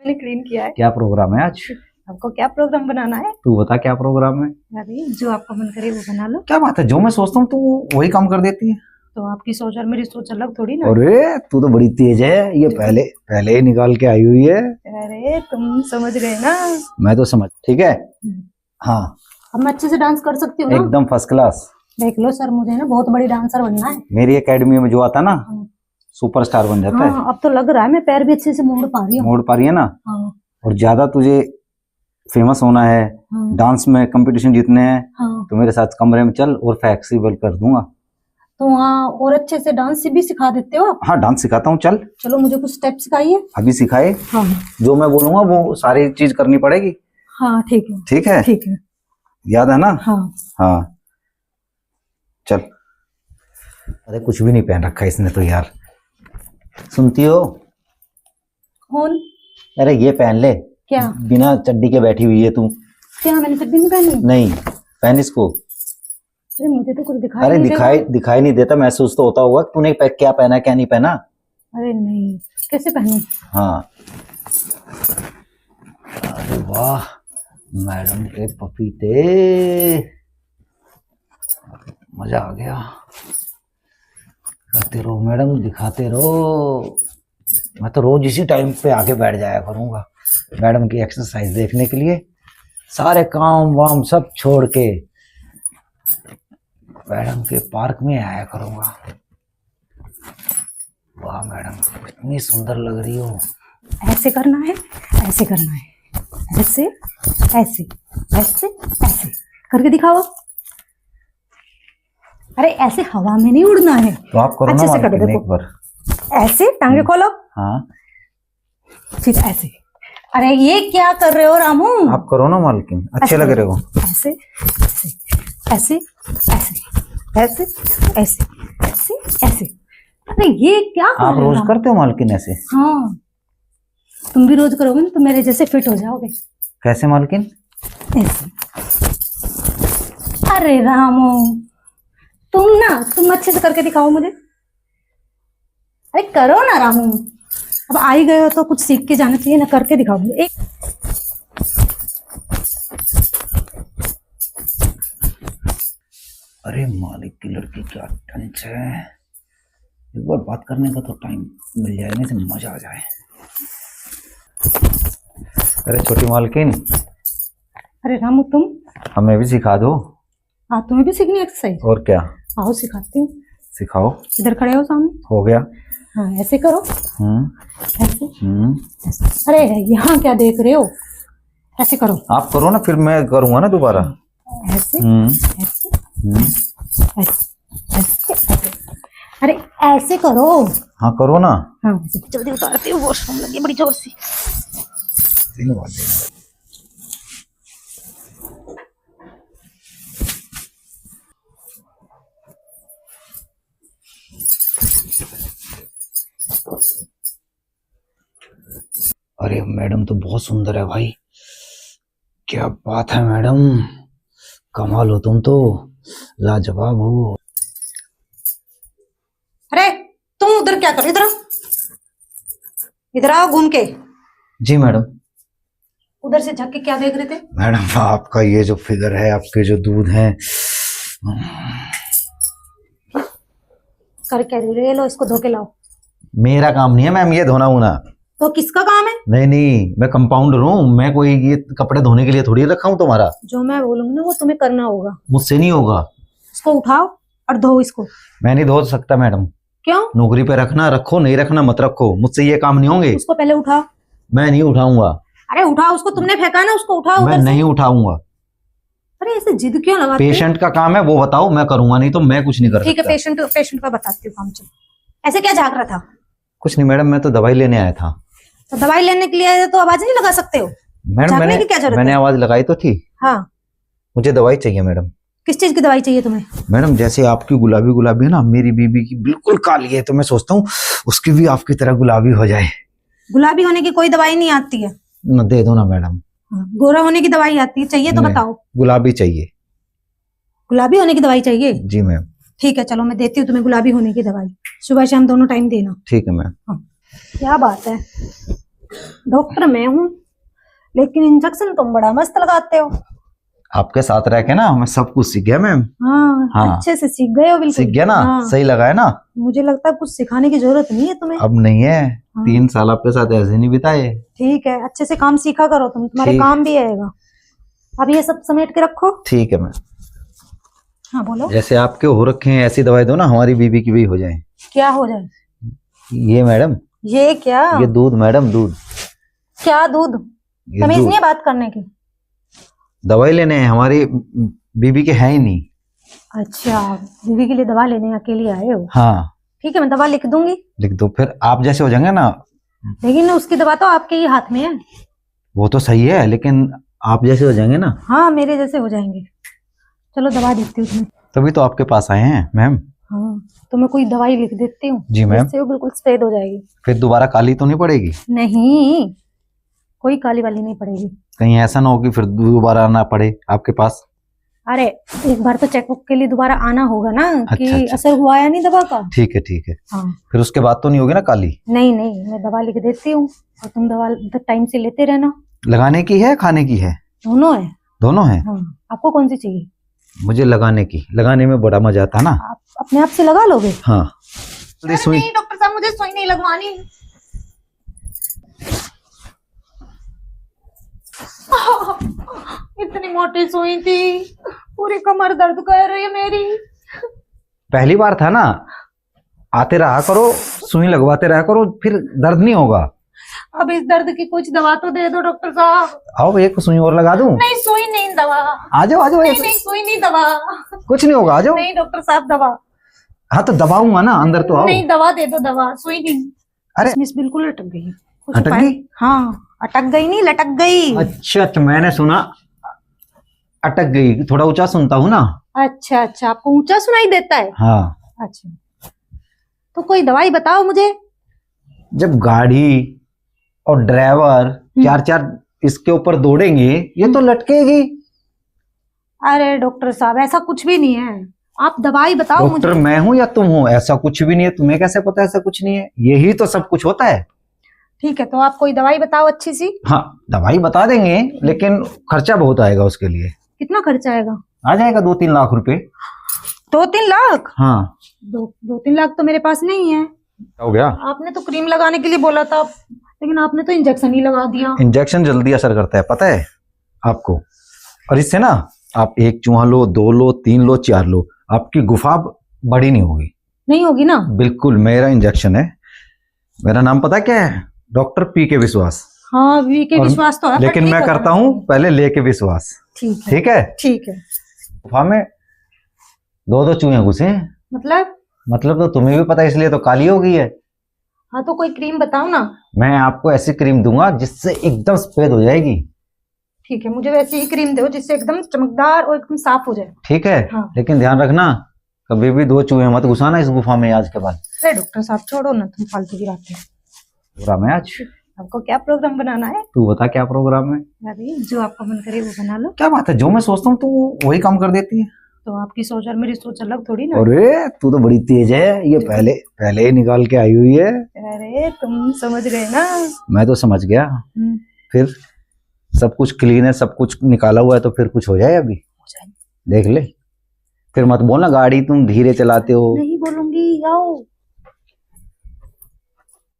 मैंने क्लीन किया है। क्या प्रोग्राम है आज? आपको क्या प्रोग्राम बनाना है? तू बता क्या प्रोग्राम है। अरे जो आपका मन करे वो बना लो। क्या बात है, जो मैं सोचता हूँ तू वही काम कर देती है। तो आपकी सोच और मेरी सोच अलग थोड़ी ना। अरे तू तो बड़ी तेज है, ये पहले ही निकाल के आई हुई है। अरे तुम समझ गए ना। मैं तो समझ, ठीक है। हाँ अब मैं अच्छे से डांस कर सकती हूँ ना? एकदम फर्स्ट क्लास। देख लो सर, मुझे ना बहुत बड़ी डांसर बनना है। मेरी एकेडमी में जो आता ना सुपरस्टार बन जाता है। अब तो लग रहा है मैं पैर भी अच्छे से मोड़ पा रही हूँ। मोड़ पा रही है ना। हाँ। और ज्यादा तुझे फेमस होना है, डांस में कंपटीशन जीतने हैं, तो मेरे साथ कमरे में चल और फ्लेक्सिबल कर दूंगा। तो वहाँ और अच्छे से डांस भी सिखा देते हो? हाँ डांस सिखाता हूँ, चल। चलो मुझे कुछ स्टेप सिखाइए। अभी सिखाए? हाँ। जो मैं बोलूंगा वो सारी चीज करनी पड़ेगी। हाँ ठीक है। ठीक है, ठीक है। याद है ना? हाँ हाँ चल। अरे कुछ भी नहीं पहन रखा इसने तो यार। सुनती हो? कौन? अरे ये पहन ले। क्या? बिना चड्डी के बैठी हुई है तू। क्या मैंने चड्डी नहीं पहनी? नहीं, पहन इसको। अरे मुझे तो कुछ दिखाई अरे नहीं दिखाई नहीं देता, महसूस तो होता होगा तूने क्या पहना क्या नहीं पहना। अरे नहीं, कैसे पहनूं? हाँ। अरे वाह, मैडम के पपीते, मजा आ गया। करते रहो मैडम, दिखाते रहो। मैं तो रोज इसी टाइम पे आके बैठ जाया करूंगा मैडम की एक्सरसाइज देखने के लिए। सारे काम वाम सब छोड़ के मैडम के पार्क में आया करूंगा। वाह मैडम इतनी सुंदर लग रही हो। ऐसे करना है, ऐसे करना है, ऐसे ऐसे ऐसे ऐसे करके दिखाओ। अरे ऐसे हवा में नहीं उड़ना है। तो आप करो अच्छे ना से कर मालकिन देखो। एक बार। ऐसे टांगे खोलो। हाँ फिर ऐसे। अरे ये क्या कर रहे हो रामू? आप करो ना मालकिन, अच्छे लग रहे हो। ऐसे ऐसे ऐसे ऐसे ऐसे ऐसे ऐसे। अरे ये क्या कर आप रहे हो रोज रामू? करते हो मालकिन ऐसे? हाँ तुम भी रोज करोगे ना तो मेरे जैसे फिट हो जाओगे। कैसे मालकिन? ऐसे। अरे रामू तुम अच्छे से करके दिखाओ मुझे। अरे करो ना रामू, अब आ ही गए हो तो कुछ सीख के जाना चाहिए ना, करके दिखाओ मुझे। एक अरे मालिक की लड़की क्या टंच है। एक बार बात करने का तो टाइम मिल जाए, नहीं तो मजा आ जाए। अरे छोटी मालकिन। अरे रामू तुम हमें भी सिखा दो। हाँ तुम्हें भी सीखनी एक्सरसाइज? और क्या? आओ सिखाती हूँ। सिखाओ। इधर खड़े हो सामने। हो गया। हाँ ऐसे करो। ऐसे ऐसे। अरे यहाँ क्या देख रहे हो? ऐसे करो। आप करो ना, फिर मैं करूंगा ना दोबारा। ऐसे ऐसे ऐसे ऐसे ऐसे। अरे ऐसे करो। हाँ करो ना। हाँ जल्दी उतारती हूँ, वॉशरूम लगी बड़ी जोर से। अरे मैडम तो बहुत सुंदर है भाई। क्या बात है मैडम, कमाल हो तुम तो, लाजवाब हो। अरे तुम उधर क्या कर रहे? इधर आओ, इधर आओ घूम के। जी मैडम। उधर से झक के क्या देख रहे थे? मैडम आपका ये जो फिगर है, आपके जो दूध हैं। कर क्या रहे? लो इसको धो के लाओ। मेरा काम नहीं है मैम ये धोना वोना। तो किसका काम है? नहीं मैं कंपाउंडर हूँ, मैं कोई ये कपड़े धोने के लिए थोड़ी रखा हूँ तुम्हारा। जो मैं बोलूंगी ना वो तुम्हें करना होगा। मुझसे नहीं होगा। इसको उठाओ और धो इसको। मैं नहीं धो सकता मैडम। क्यों? नौकरी पे रखना रखो, नहीं रखना मत रखो, मुझसे ये काम नहीं होंगे। उसको पहले उठाओ। मैं नहीं उठाऊंगा। अरे उठाओ उसको, तुमने फेंका ना, उसको उठाओ। मैं नहीं उठाऊंगा। अरे ऐसे जिद क्यों लगाते हो? पेशेंट का काम है वो बताओ, मैं करूंगा, नहीं तो मैं कुछ नहीं कर सकता। ठीक है पेशेंट का बताती हूँ काम। चलो ऐसे क्या झाँक रहा था? कुछ नहीं मैडम, मैं तो दवाई लेने आया था। तो दवाई लेने के लिए आए तो आवाज नहीं लगा सकते हो? मैडम मैंने आवाज लगाई तो थी। हाँ मुझे दवाई चाहिए मैडम। किस चीज की दवाई चाहिए तुम्हें? मैडम जैसे आपकी गुलाबी गुलाबी है ना, मेरी बीबी की बिल्कुल काली है, तो मैं सोचता हूँ उसकी भी आपकी तरह गुलाबी हो जाए। गुलाबी होने की कोई दवाई नहीं आती है। न दे दो ना मैडम। गोरा होने की दवाई आती है, चाहिए तो बताओ। गुलाबी चाहिए। गुलाबी होने की दवाई चाहिए? जी मैम। ठीक है चलो मैं देती हूँ तुम्हें गुलाबी होने की दवाई, सुबह शाम दोनों टाइम देना। ठीक है मैम। क्या बात है, डॉक्टर मैं हूँ, लेकिन इंजेक्शन तुम बड़ा मस्त लगाते हो। आपके साथ रह के ना मैं सब कुछ सीख गया मैम। हाँ, हाँ। अच्छे से सीख गए हो बिल्कुल। सीख गया ना। हाँ। सही लगा है ना। मुझे लगता है कुछ सिखाने की जरूरत नहीं है तुम्हें। अब नहीं है। हाँ। 3 साल आपके साथ ऐसे नहीं बिताए। ठीक है, अच्छे से काम सीखा करो तुम, तुम्हारे ठीक। काम भी आएगा। अब ये सब समेट के रखो। ठीक है मैम। हाँ बोलो। जैसे आपके हो रखे हैं ऐसी दवाई दो ना, हमारी बीबी की भी हो जाए। क्या हो जाए? ये मैडम, ये क्या? ये दूध मैडम, दूध। क्या दूध? ये तमीज दूध। नहीं है बात करने की। दवाई लेने हैं, हमारी बीबी के है ही नहीं। अच्छा, बीवी के लिए दवा लेने अकेले आए हो? हाँ। ठीक है, मैं दवा लिख दूंगी, लिख दो, फिर आप जैसे हो जाएंगे ना। लेकिन उसकी दवा तो आपके ही हाथ में है। वो तो सही है, लेकिन आप जैसे हो जाएंगे ना। हाँ, मेरे जैसे हो जाएंगे। चलो दवा देती हूँ तुम्हें। तभी तो आपके पास आए हैं मैम। हाँ, तो मैं कोई दवाई लिख देती हूँ। जी मैम। जिससे वो बिल्कुल सफेद हो जाएगी। फिर दोबारा काली तो नहीं पड़ेगी? नहीं, कोई काली वाली नहीं पड़ेगी। कहीं ऐसा ना हो कि फिर दोबारा आना पड़े आपके पास। अरे एक बार तो चेकअप के लिए दोबारा आना होगा ना, कि अच्छा। असर हुआ या नहीं दवा का। ठीक है ठीक है। हाँ। फिर उसके बाद तो नहीं होगी ना काली? नहीं नहीं, मैं दवा लिख देती हूँ और तुम दवा टाइम से लेते रहना। लगाने की है, खाने की है? दोनों है। दोनों है। हाँ, आपको कौन सी चाहिए? मुझे लगाने की, लगाने में बड़ा मजा आता है ना। आप अपने आप से लगा लोगे? हाँ। जल्दी सुई। नहीं डॉक्टर साहब, मुझे सुई नहीं लगवानी। इतनी मोटी सुई थी, पूरी कमर दर्द कर रही है मेरी। पहली बार था ना, आते रहा करो, सुई लगवाते रहा करो, फिर दर्द नहीं होगा। अब इस दर्द की कुछ दवा तो दे दो डॉक्टर साहब। आओ एक सुई और लगा दूं? नहीं सुई नहीं, दवा। आ जाओ आ जाओ। नहीं नहीं, सुई नहीं, दवा। कुछ नहीं होगा, आ जाओ। नहीं डॉक्टर साहब, दवा। हाँ तो दबाऊंगा ना, अंदर तो आओ। नहीं, दवा दे दो, दवा। सुई नहीं। अरे मिस बिल्कुल अटक गई। कुछ अटक उपाय? गई? हाँ, अटक गई नहीं, लटक गई। अच्छा, तो मैंने सुना अटक गई। थोड़ा ऊंचा सुनता हूँ ना। अच्छा अच्छा, आपको ऊंचा सुनाई देता है? हाँ। अच्छा, तो कोई दवाई बताओ मुझे। जब गाड़ी और ड्राइवर 4-4 इसके ऊपर दौड़ेंगे, ये तो लटकेगी। अरे डॉक्टर साहब, ऐसा कुछ भी नहीं है, आप दवाई बताओ डॉक्टर मुझे। मैं हूं या तुम हो? ऐसा कुछ भी नहीं है। तुम्हें कैसे पता ऐसा कुछ नहीं है? यही तो सब कुछ होता है। ठीक है, तो आप कोई दवाई बताओ अच्छी सी। हाँ, दवाई बता देंगे, लेकिन खर्चा बहुत आएगा उसके लिए। कितना खर्चा आएगा? आ जाएगा 2-3 लाख रुपए। 2-3 लाख? हाँ। 2-3 लाख तो मेरे पास नहीं है। हो गया। आपने तो क्रीम लगाने के लिए बोला था, लेकिन आपने तो इंजेक्शन ही लगा दिया। इंजेक्शन जल्दी असर करता है, पता है आपको। और इससे ना आप 1 चूहा लो, 2 लो, 3 लो, 4 लो, आपकी गुफा बड़ी नहीं होगी। नहीं होगी ना? बिल्कुल, मेरा इंजेक्शन है। मेरा नाम पता क्या है? Doctor PK. विश्वास। हाँ, वी के और विश्वास तो है, लेकिन पर मैं ठीक करता होगा। हूँ पहले लेके विश्वास। ठीक है ठीक है। ठीक है। गुफा में 2-2 चूहे घुसे हैं। मतलब तो तुम्हें भी पता है, इसलिए तो काली हो गई है। हाँ, तो कोई क्रीम बताओ ना। मैं आपको ऐसी क्रीम दूंगा जिससे एकदम सफेद हो जाएगी। ठीक है, मुझे वैसी ही क्रीम दो जिससे एकदम चमकदार और एकदम साफ हो जाए। ठीक है। हाँ। लेकिन ध्यान रखना, कभी भी 2 चूहे मत घुसाना इस गुफा में आज के बाद। अरे डॉक्टर साहब छोड़ो ना, तुम फालतू की बातें। प्रोग्राम है आज। आपको क्या प्रोग्राम बनाना है? तू बता क्या प्रोग्राम है? अरे जो आपका मन करे वो बना लो। क्या बात है, जो मैं सोचता हूँ तू वही काम कर देती है। तो आपकी सोच और मेरी सोच अलग थोड़ी ना। अरे तू तो बड़ी तेज है, ये पहले ही निकाल के आई हुई है। अरे तुम समझ गए ना। मैं तो समझ गया। फिर सब कुछ क्लीन है, सब कुछ निकाला हुआ है, तो फिर कुछ हो जाए अभी। हो जाए। देख ले। फिर मत बोलना गाड़ी तुम धीरे चलाते हो। नहीं बोलूंगी, आओ।